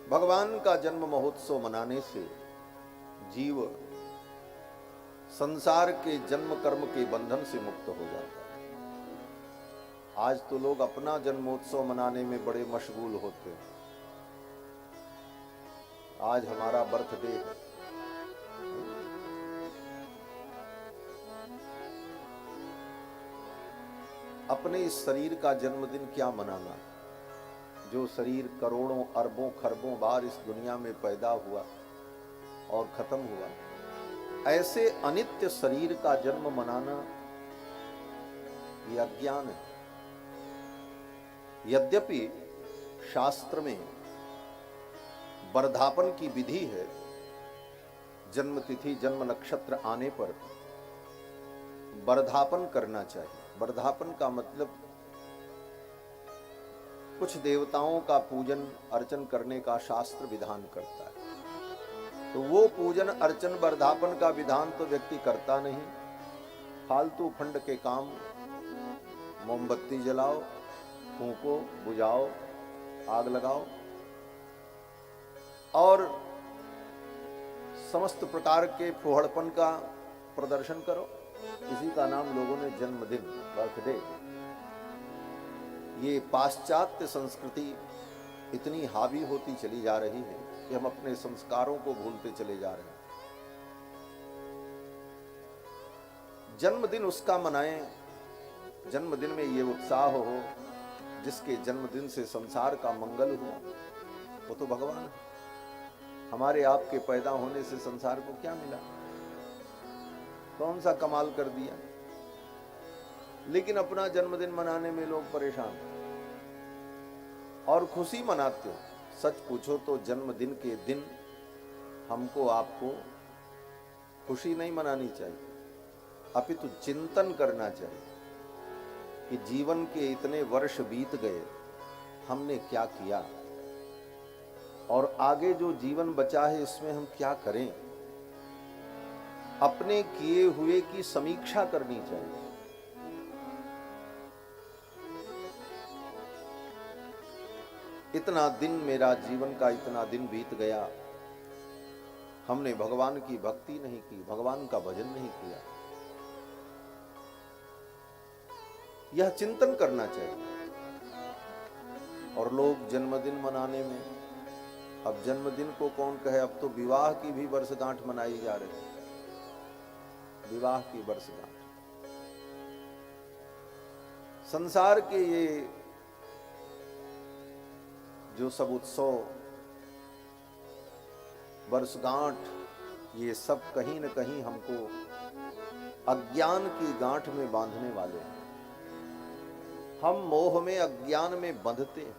भगवान का जन्म महोत्सव मनाने से जीव संसार के जन्म कर्म के बंधन से मुक्त हो जाता है। आज तो लोग अपना जन्मोत्सव मनाने में बड़े मशगूल होते हैं। आज हमारा बर्थडे है, अपने इस शरीर का जन्मदिन क्या मनाना, जो शरीर करोड़ों अरबों खरबों बार इस दुनिया में पैदा हुआ और खत्म हुआ। ऐसे अनित्य शरीर का जन्म मनाना ये अज्ञान है। यद्यपि शास्त्र में वर्धापन की विधि है, जन्म तिथि जन्म नक्षत्र आने पर वर्धापन करना चाहिए। वर्धापन का मतलब कुछ देवताओं का पूजन अर्चन करने का शास्त्र विधान करता है। तो वो पूजन अर्चन वर्धापन का विधान तो व्यक्ति करता नहीं। फालतू फंड के काम, मोमबत्ती जलाओ, फूंको, बुझाओ, आग लगाओ और समस्त प्रकार के फुहड़पन का प्रदर्शन करो। इसी का नाम लोगों ने जन्मदिन, बर्थडे। ये पाश्चात्य संस्कृति इतनी हावी होती चली जा रही है कि हम अपने संस्कारों को भूलते चले जा रहे हैं। जन्मदिन उसका मनाएं, जन्मदिन में ये उत्साह हो जिसके जन्मदिन से संसार का मंगल हुआ। वो तो भगवान है। हमारे आपके पैदा होने से संसार को क्या मिला, कौन सा कमाल कर दिया। लेकिन अपना जन्मदिन मनाने में लोग परेशान और खुशी मनाते हो। सच पूछो तो जन्मदिन के दिन हमको आपको खुशी नहीं मनानी चाहिए, अपितु चिंतन करना चाहिए कि जीवन के इतने वर्ष बीत गए, हमने क्या किया और आगे जो जीवन बचा है इसमें हम क्या करें। अपने किए हुए की समीक्षा करनी चाहिए। इतना दिन मेरा जीवन का इतना दिन बीत गया, हमने भगवान की भक्ति नहीं की, भगवान का भजन नहीं किया। यह चिंतन करना चाहिए। और लोग जन्मदिन मनाने में, अब जन्मदिन को कौन कहे, अब तो विवाह की भी वर्षगांठ मनाई जा रही है। विवाह की वर्षगांठ, संसार के ये जो सब उत्सव, वर्षगांठ, ये सब कहीं न कहीं हमको अज्ञान की गांठ में बांधने वाले हैं। हम मोह में, अज्ञान में बंधते हैं,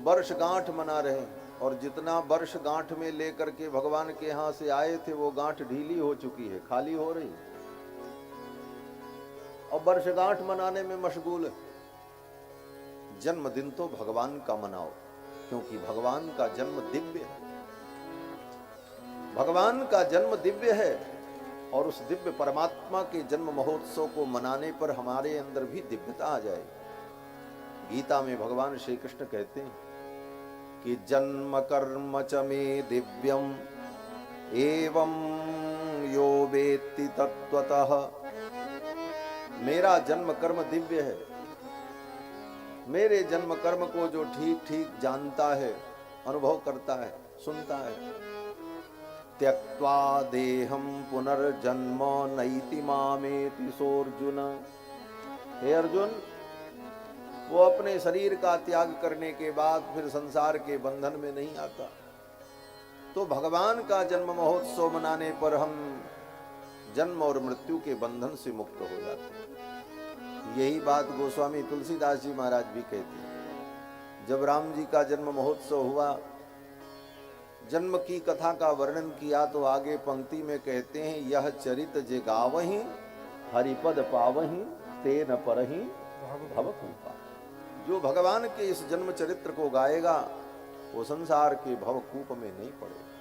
वर्षगांठ मना रहे हैं। और जितना वर्षगांठ में लेकर के भगवान के यहां से आए थे वो गांठ ढीली हो चुकी है, खाली हो रही है और वर्षगांठ मनाने में मशगूल है। जन्मदिन तो भगवान का मनाओ, क्योंकि भगवान का जन्म दिव्य है। भगवान का जन्म दिव्य है और उस दिव्य परमात्मा के जन्म महोत्सव को मनाने पर हमारे अंदर भी दिव्यता आ जाएगी। गीता में भगवान श्री कृष्ण कहते हैं कि जन्म कर्म च मे दिव्यम एवं यो वेत्ति तत्त्वतः। मेरा जन्म कर्म दिव्य है। मेरे जन्म कर्म को जो ठीक ठीक जानता है, अनुभव करता है, सुनता है। त्यक्त्वा देहम पुनर्जन्म नैति मामेति सोऽर्जुन। हे अर्जुन, वो अपने शरीर का त्याग करने के बाद फिर संसार के बंधन में नहीं आता। तो भगवान का जन्म महोत्सव मनाने पर हम जन्म और मृत्यु के बंधन से मुक्त हो जाते हैं। यही बात गोस्वामी तुलसीदास जी महाराज भी कहते हैं। जब राम जी का जन्म महोत्सव हुआ, जन्म की कथा का वर्णन किया तो आगे पंक्ति में कहते हैं, यह चरित जे गावहीं हरिपद पावहीं तेन परहीं भवकूपा। जो भगवान के इस जन्म चरित्र को गाएगा वो संसार के भवकूप में नहीं पड़ेगा।